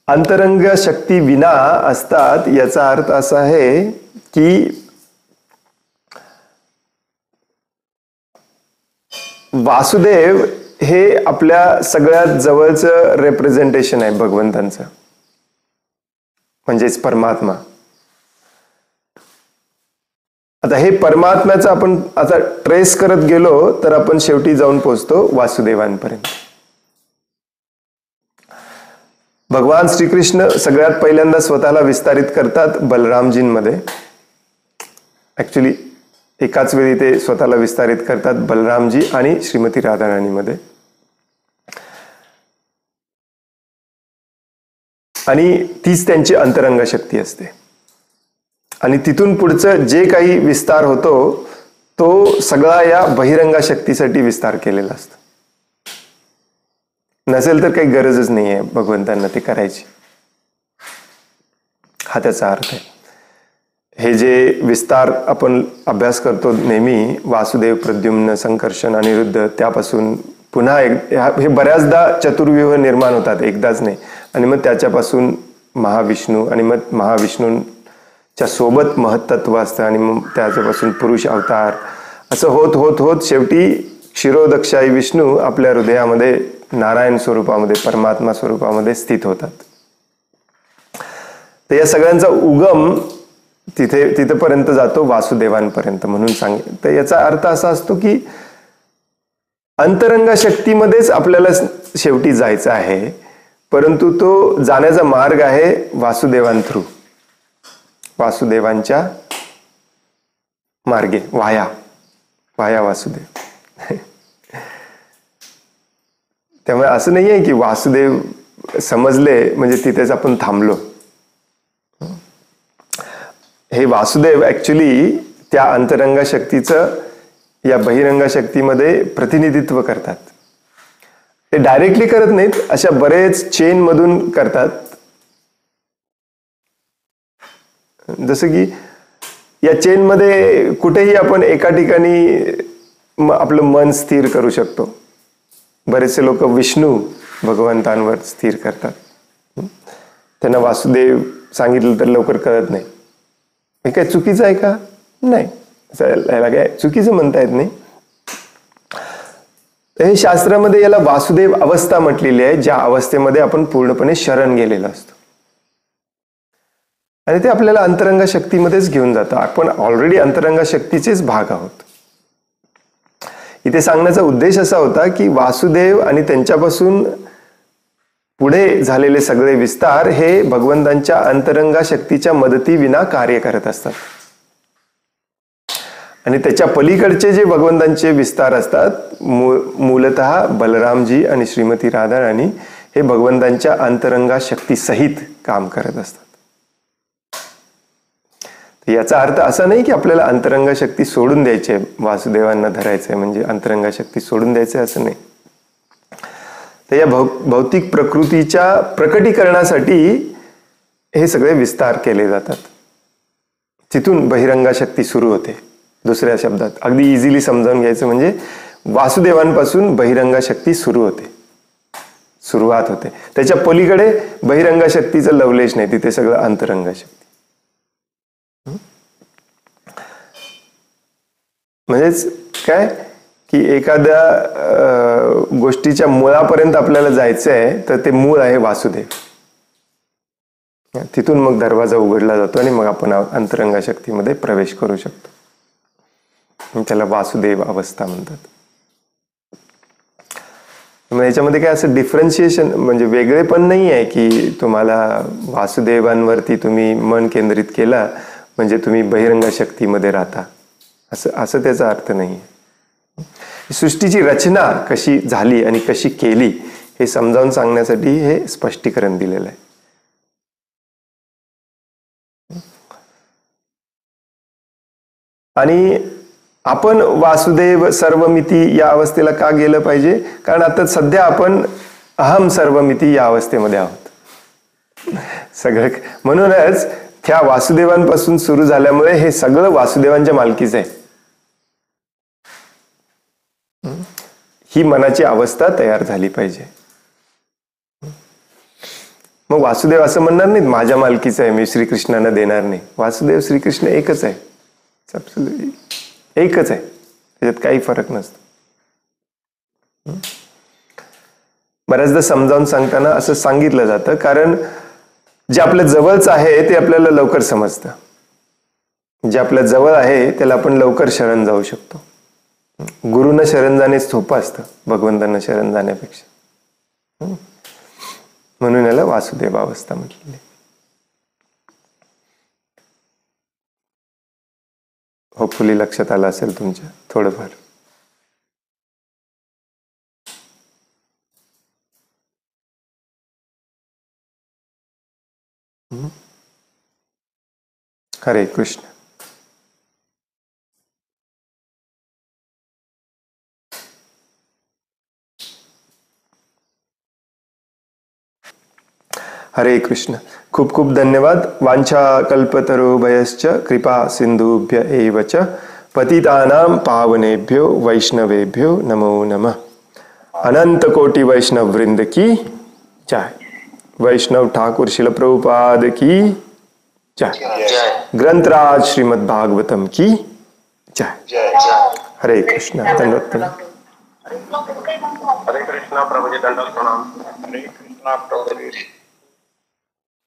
अंतरंग शक्ती विना असतात याचा अर्थ असा आहे की वासुदेव हे आपल्या सगळ्यात जवळचं रिप्रेझेंटेशन आहे भगवंतांचं, म्हणजेच परमात्मा. आता हे परमात्म्याचं आपण आता ट्रेस करत गेलो तर आपण शेवटी जाऊन पोहोचतो वासुदेवांपर्यंत. भगवान श्रीकृष्ण सगळ्यात पहिल्यांदा स्वतःला विस्तारित करतात बलरामजींमध्ये. ऍक्च्युली एकाच वेळी ते स्वतःला विस्तारित करतात बलरामजी आणि श्रीमती राधाराणीमध्ये. आणि तीच त्यांची अंतरंग शक्ती असते. आणि तिथून पुढचं जे काही विस्तार होतो तो सगळा या बहिरंगा शक्तीसाठी विस्तार केलेला असतो. नसेल तर काही गरजच नाही आहे भगवंतांना ते करायची, हा त्याचा अर्थ आहे. हे जे विस्तार आपण अभ्यास करतो नेहमी, वासुदेव, प्रद्युम्न, संकर्षण, अनिरुद्ध, त्यापासून पुन्हा हे बऱ्याचदा चतुर्व्यूह निर्माण होतात, एकदाच नाही. आणि मग त्याच्यापासून महाविष्णू, आणि मग महाविष्णूंच्या सोबत महत्त्व असतं, आणि मग त्याच्यापासून पुरुष अवतार, असं होत होत होत शेवटी क्षीरोदक्षाई विष्णू आपल्या हृदयामध्ये नारायण स्वरूपामध्ये, परमात्मा स्वरूपामध्ये स्थित होतात. तर या सगळ्यांचा उगम तिथपर्यंत जातो वासुदेवांपर्यंत म्हणून सांगे. तर याचा अर्थ असा असतो की अंतरंग शक्तीमध्येच आपल्याला शेवटी जायचं आहे, परंतु तो जाण्याचा मार्ग आहे वासुदेवांथ्रू, वासुदेवांच्या मार्गे, वाया वासुदेव. त्यामुळे असं नाही आहे की वासुदेव समजले म्हणजे तिथेच आपण थांबलो. हे वासुदेव ऍक्च्युली त्या अंतरंग शक्तीचं या बहिरंग शक्तीमध्ये प्रतिनिधित्व करतात. ते डायरेक्टली करत नाहीत, अशा बरेच चेन मधून करतात. जसं की या चेन मध्ये कुठेही आपण एका ठिकाणी आपलं मन स्थिर करू शकतो. बरेचसे लोक विष्णू भगवंतांवर स्थिर करतात. त्यांना वासुदेव सांगितलं तर लवकर कळत नाही. हे काय चुकीचं आहे का? नाही, याला काय चुकीचं म्हणता येत नाही. हे शास्त्रामध्ये याला वासुदेव अवस्था म्हटलेली आहे, ज्या अवस्थेमध्ये आपण पूर्णपणे शरण गेलेलो असतो. आणि ते आपल्याला अंतरंग शक्तीमध्येच घेऊन जातं. आपण ऑलरेडी अंतरंग शक्तीचेच भाग आहोत. इथे सांगण्याचा उद्देश असा होता की वासुदेव आणि त्यांच्यापासून पुढे झालेले सगळे विस्तार हे भगवंतांच्या अंतरंगा शक्तीच्या मदतीविना कार्य करत असतात. आणि त्याच्या पलीकडचे जे भगवंतांचे विस्तार असतात, मूलतः बलरामजी आणि श्रीमती राधाराणी हे भगवंतांच्या अंतरंगा शक्ती सहित काम करत असतात. याचा अर्थ असा नाही की आपल्याला अंतरंग शक्ती सोडून द्यायची आहे, वासुदेवांना धरायचंय म्हणजे अंतरंग शक्ती सोडून द्यायचंय असं नाही. तर या भौतिक प्रकृतीच्या प्रकटीकरणासाठी हे सगळे विस्तार केले जातात. तिथून बहिरंगा शक्ती सुरू होते. दुसऱ्या शब्दात अगदी इझिली समजावून घ्यायचं म्हणजे वासुदेवांपासून बहिरंगा शक्ती सुरू होते, सुरुवात होते. त्याच्या पलीकडे बहिरंगा शक्तीचं लवलेश नाही, तिथे सगळं अंतरंग शक्ती. म्हणजेच काय की एखाद्या गोष्टीच्या मुळापर्यंत आपल्याला जायचं आहे तर ते मूळ आहे वासुदेव. तिथून मग दरवाजा उघडला जातो आणि मग आपण अंतरंगा शक्तीमध्ये प्रवेश करू शकतो. त्याला वासुदेव अवस्था म्हणतात. मग याच्यामध्ये काय असं डिफरन्शिएशन म्हणजे वेगळे पण नाही आहे की तुम्हाला वासुदेवांवरती तुम्ही मन केंद्रित केला म्हणजे तुम्ही बहिरंग शक्तीमध्ये राहता, असं त्याचा अर्थ नाही. सृष्टीची रचना कशी झाली आणि कशी केली हे समजावून सांगण्यासाठी हे स्पष्टीकरण दिलेलं आहे. आणि आपण वासुदेव सर्वमिती या अवस्थेला का गेलं पाहिजे? कारण आता सध्या आपण अहम सर्वमिती या अवस्थेमध्ये आहोत सगळं. म्हणूनच त्या वासुदेवांपासून सुरू झाल्यामुळे हे सगळं वासुदेवांच्या मालकीचं आहे. ही मनाची अवस्था तयार झाली पाहिजे. मग वासुदेव असं म्हणणार नाहीत माझ्या मालकीचं आहे, मी श्रीकृष्णांना देणार नाही. वासुदेव श्रीकृष्ण एकच आहे, एकच आहे, त्याच्यात काही फरक नसतो. बऱ्याचदा समजावून सांगताना असं सांगितलं जातं कारण जे आपल्या जवळचं आहे ते आपल्याला लवकर समजतं. जे आपल्या जवळ आहे त्याला आपण लवकर शरण जाऊ शकतो. गुरुनं शरण जाणे सोपं असतं भगवंतांना शरण जाण्यापेक्षा. म्हणून याला वासुदेव अवस्था म्हटलेली. होपफुली लक्षात आलं असेल तुमच्या थोडंफार. हरे कृष्ण. हरे कृष्ण. खूप खूप धन्यवाद. वांछा कल्पतरुभयश्च कृपा सिंधुभ्य एव च पतितानां पावनेभ्यो वैष्णवेभ्यो नमो नमः. अनंत कोटि वैष्णव वृंद की जय. वैष्णव ठाकुर शिल प्रभुपाद की जय. ग्रंथराज श्रीमद् भागवतम की जय. हरे कृष्ण. धन्यवाद. हरे कृष्णा प्रभुजी दंडवत प्रणाम. हरे कृष्णा प्रभुजी.